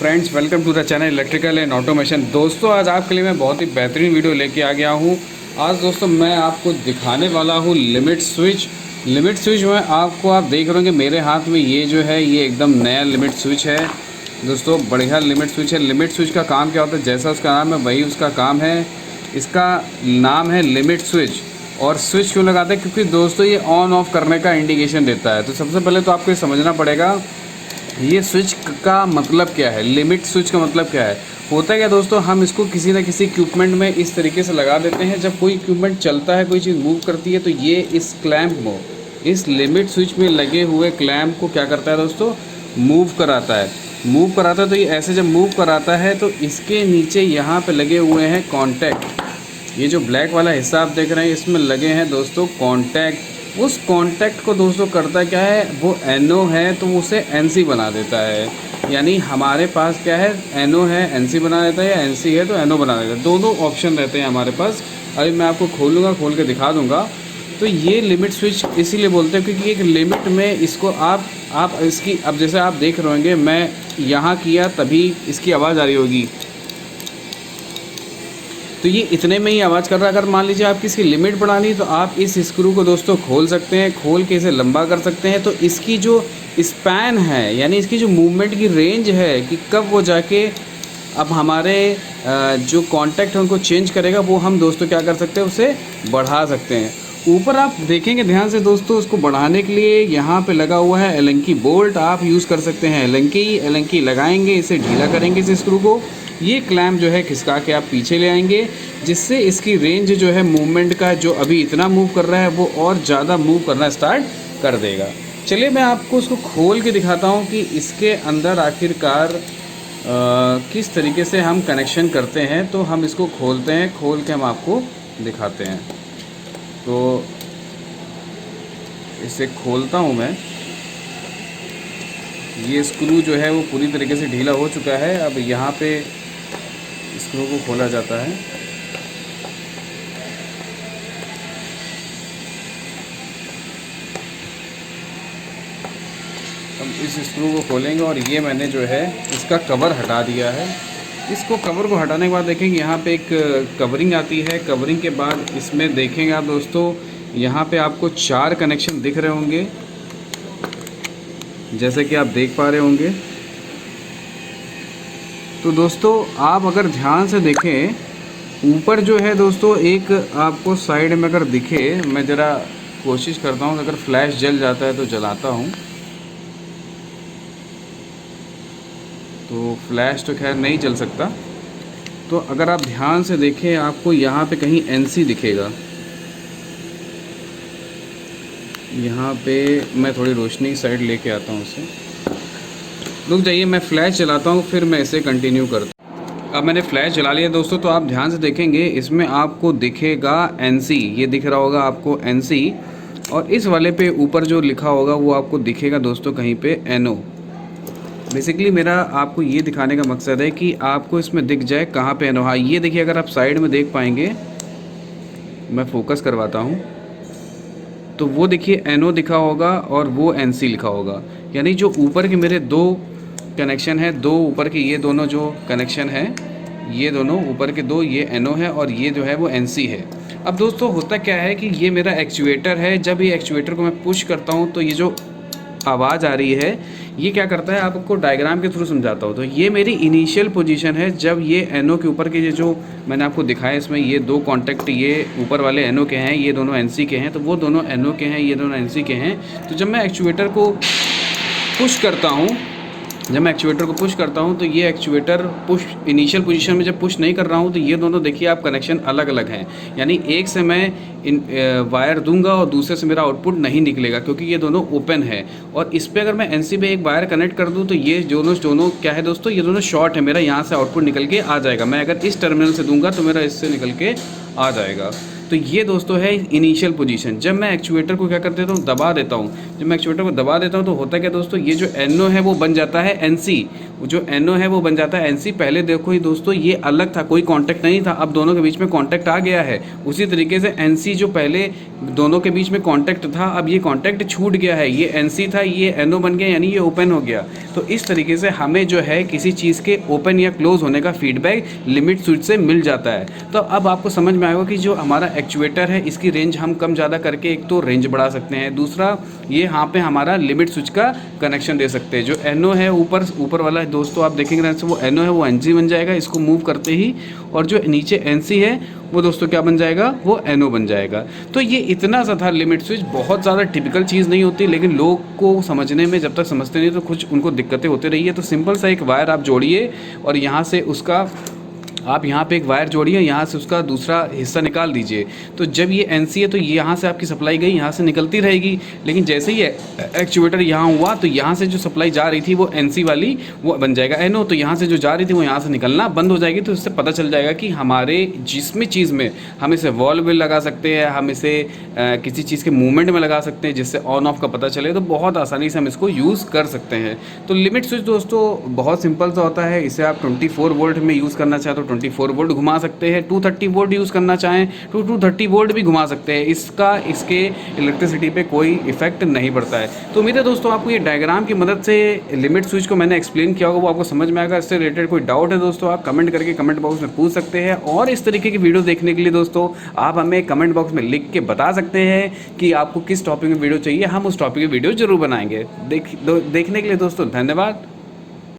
Friends, welcome to the channel electrical and automation. दोस्तों, आज आपके लिए मैं बहुत ही बेहतरीन वीडियो लेके आ गया हूँ। आज दोस्तों मैं आपको दिखाने वाला हूँ लिमिट स्विच में आपको आप देख रहे होंगे मेरे हाथ में ये जो है ये एकदम नया लिमिट स्विच है। दोस्तों बढ़िया लिमिट स्विच है। लिमिट स्विच का काम क्या होता है, जैसा उसका नाम है वही उसका काम है। इसका नाम है लिमिट स्विच। और स्विच क्यों लगाते हैं, क्योंकि दोस्तों ये ऑन ऑफ करने का इंडिकेशन देता है। तो सबसे पहले तो आपको ये समझना पड़ेगा ये स्विच का मतलब क्या है, लिमिट स्विच का मतलब क्या है। होता है क्या दोस्तों, हम इसको किसी न किसी इक्विपमेंट में इस तरीके से लगा देते हैं। जब कोई इक्विपमेंट चलता है, कोई चीज़ मूव करती है, तो ये इस क्लैंप को, इस लिमिट स्विच में लगे हुए क्लैंप को क्या करता है दोस्तों, मूव कराता है। तो ये ऐसे जब मूव कराता है तो इसके नीचे यहाँ पे लगे हुए हैं कॉन्टैक्ट। ये जो ब्लैक वाला हिस्सा आप देख रहे हैं इसमें लगे हैं दोस्तों कॉन्टैक्ट। उस कॉन्टैक्ट को दोस्तों करता क्या है, वो एनओ है तो उसे एनसी बना देता है। यानी हमारे पास क्या है, एनओ है एनसी बना देता है, या एनसी है तो एनओ बना देता है। दोनों ऑप्शन रहते हैं हमारे पास। अभी मैं आपको खोल के दिखा दूंगा। तो ये लिमिट स्विच इसीलिए बोलते हैं क्योंकि एक लिमिट में इसको आप इसकी, अब जैसे आप देख रहे होंगे मैं यहाँ किया तभी इसकी आवाज़ आ रही होगी, तो ये इतने में ही आवाज़ कर रहा है। अगर मान लीजिए आपकी इसकी लिमिट बढ़ानी तो आप इस स्क्रू को दोस्तों खोल सकते हैं, खोल के इसे लंबा कर सकते हैं। तो इसकी जो स्पैन है, यानी इसकी जो मूवमेंट की रेंज है कि कब वो जाके अब हमारे जो कॉन्टैक्ट है उनको चेंज करेगा, वो हम दोस्तों क्या कर सकते हैं, उसे बढ़ा सकते हैं। ऊपर आप देखेंगे ध्यान से दोस्तों, उसको बढ़ाने के लिए यहाँ पे लगा हुआ है एलंकी बोल्ट। आप यूज़ कर सकते हैं एलंकी लगाएंगे, इसे ढीला करेंगे इस स्क्रू को। ये क्लैंप जो है खिसका के आप पीछे ले आएंगे, जिससे इसकी रेंज जो है मूवमेंट का, जो अभी इतना मूव कर रहा है वो और ज़्यादा मूव करना स्टार्ट कर देगा। चलिए मैं आपको उसको खोल के दिखाता हूँ कि इसके अंदर आखिरकार किस तरीके से हम कनेक्शन करते हैं। तो हम इसको खोलते हैं, खोल के हम आपको दिखाते हैं। तो इसे खोलता हूँ मैं। ये स्क्रू जो है वो पूरी तरीके से ढीला हो चुका है। अब यहाँ पे स्क्रू को खोला जाता है। अब इस स्क्रू को खोलेंगे और ये मैंने जो है इसका कवर हटा दिया है। इसको कवर को हटाने के बाद देखेंगे यहाँ पे एक कवरिंग आती है। कवरिंग के बाद इसमें देखेंगे आप दोस्तों, यहाँ पे आपको 4 कनेक्शन दिख रहे होंगे, जैसे कि आप देख पा रहे होंगे। तो दोस्तों आप अगर ध्यान से देखें, ऊपर जो है दोस्तों एक आपको साइड में अगर दिखे, मैं ज़रा कोशिश करता हूँ, अगर फ्लैश जल जाता है तो जलाता हूँ। तो फ्लैश तो खैर नहीं जल सकता। तो अगर आप ध्यान से देखें, आपको यहाँ पे कहीं एनसी दिखेगा। यहाँ पे मैं थोड़ी रोशनी साइड लेके आता हूँ उसे। रुक जाइए, मैं फ्लैश जलाता हूँ, फिर मैं इसे कंटिन्यू करता हूँ। अब मैंने फ्लैश जला लिया दोस्तों। तो आप ध्यान से देखेंगे, इसमें आपको दिखेगा एनसी, ये दिख रहा होगा आपको एनसी। और इस वाले पे ऊपर जो लिखा होगा वो आपको दिखेगा दोस्तों कहीं पे एनओ। बेसिकली मेरा आपको ये दिखाने का मकसद है कि आपको इसमें दिख जाए कहाँ पे एनओ। हाँ ये देखिए, अगर आप साइड में देख पाएंगे, मैं फोकस करवाता हूँ, तो वो देखिए एनओ दिखा होगा और वो एनसी लिखा होगा। यानी जो ऊपर के मेरे 2 कनेक्शन है, 2 ऊपर के ये दोनों जो कनेक्शन है, ये दोनों ऊपर के 2, ये एनओ है और ये जो है वो एनसी है। अब दोस्तों होता क्या है कि ये मेरा एक्चुएटर है। जब ये एक्चुएटर को मैं पुश करता हूँ तो ये जो आवाज़ आ रही है, ये क्या करता है, आपको डायग्राम के थ्रू समझाता हूँ। तो ये मेरी इनिशियल पोजीशन है। जब ये एनओ के ऊपर के ये जो मैंने आपको दिखाया, इसमें ये 2 कॉन्टैक्ट ये ऊपर वाले एनओ के हैं, ये दोनों एनसी के हैं। तो वो दोनों एनओ के हैं, ये दोनों एनसी के हैं। तो जब मैं एक्चुएटर को पुश करता हूँ, तो ये एक्चुएटर पुश, इनिशियल पोजीशन में जब पुश नहीं कर रहा हूँ, तो ये दोनों देखिए आप कनेक्शन अलग अलग हैं। यानी एक से मैं वायर दूंगा और दूसरे से मेरा आउटपुट नहीं निकलेगा, क्योंकि ये दोनों ओपन है। और इस पर अगर मैं एनसी पे एक वायर कनेक्ट कर दूँ तो ये दोनों क्या है दोस्तों, ये दोनों शॉर्ट है। मेरा यहाँ से आउटपुट निकल के आ जाएगा। मैं अगर इस टर्मिनल से दूंगा तो मेरा इससे निकल के आ जाएगा। तो ये दोस्तों है इनिशियल पोजीशन। जब मैं एक्चुएटर को क्या कर देता हूँ, दबा देता हूँ, जब मैं एक्चुएटर को दबा देता हूँ तो होता क्या दोस्तों, ये जो NO है वो बन जाता है NC, जो NO है वो बन जाता है NC। पहले देखो ही दोस्तों ये अलग था, कोई कांटेक्ट नहीं था, अब दोनों के बीच में कांटेक्ट आ गया है। उसी तरीके से NC जो पहले दोनों के बीच में कांटेक्ट था, अब ये कांटेक्ट छूट गया है, ये NC था, ये NO बन गया, यानी ये ओपन हो गया। तो इस तरीके से हमें जो है किसी चीज़ के ओपन या क्लोज होने का फीडबैक लिमिट स्विच से मिल जाता है। तो अब आपको समझ में आएगा कि जो हमारा एक्चुएटर है इसकी रेंज हम कम ज़्यादा करके एक तो रेंज बढ़ा सकते हैं, दूसरा ये यहाँ पे हमारा लिमिट स्विच का कनेक्शन दे सकते हैं। जो NO है ऊपर वाला है दोस्तों, आप देखेंगे वो NO है वो NC बन जाएगा इसको मूव करते ही, और जो नीचे NC है वो दोस्तों क्या बन जाएगा, वो NO बन जाएगा। तो ये इतना सा था लिमिट स्विच, बहुत ज़्यादा टिपिकल चीज़ नहीं होती, लेकिन लोग को समझने में जब तक समझते नहीं तो कुछ उनको दिक्कतें होती रही है। तो सिंपल सा एक वायर आप जोड़िए और यहाँ से उसका आप यहाँ पे एक वायर जोड़िए, यहाँ से उसका दूसरा हिस्सा निकाल दीजिए। तो जब ये NC है तो यहाँ से आपकी सप्लाई गई, यहाँ से निकलती रहेगी। लेकिन जैसे ही एक्चुएटर यहाँ हुआ तो यहाँ से जो सप्लाई जा रही थी वो NC वाली वो बन जाएगा NO, तो यहाँ से जो जा रही थी वो यहाँ से निकलना बंद हो जाएगी। तो इससे पता चल जाएगा कि हमारे जिसमें चीज़ में हम इसे वॉल्व में लगा सकते हैं, हम इसे किसी चीज़ के मूवमेंट में लगा सकते हैं जिससे ऑन ऑफ का पता चले, तो बहुत आसानी से हम इसको यूज़ कर सकते हैं। तो लिमिट स्विच दोस्तों बहुत सिंपल सा होता है। इसे आप 24 वोल्ट में यूज़ करना चाहें तो 24 वोल्ट घुमा सकते हैं, 230 वोल्ट यूज़ करना चाहें तो 230 वोल्ट भी घुमा सकते हैं। इसके इलेक्ट्रिसिटी पे कोई इफेक्ट नहीं पड़ता है। तो उम्मीद है दोस्तों आपको ये डायग्राम की मदद से लिमिट स्विच को मैंने एक्सप्लेन किया होगा, वो आपको समझ में आएगा। इससे रिलेटेड कोई डाउट है दोस्तों आप कमेंट करके कमेंट बॉक्स में पूछ सकते हैं, और इस तरीके की वीडियो देखने के लिए दोस्तों आप हमें कमेंट बॉक्स में लिख के बता सकते हैं कि आपको किस टॉपिक में वीडियो चाहिए, हम उस टॉपिक की वीडियो जरूर बनाएंगे। देखने के लिए दोस्तों धन्यवाद।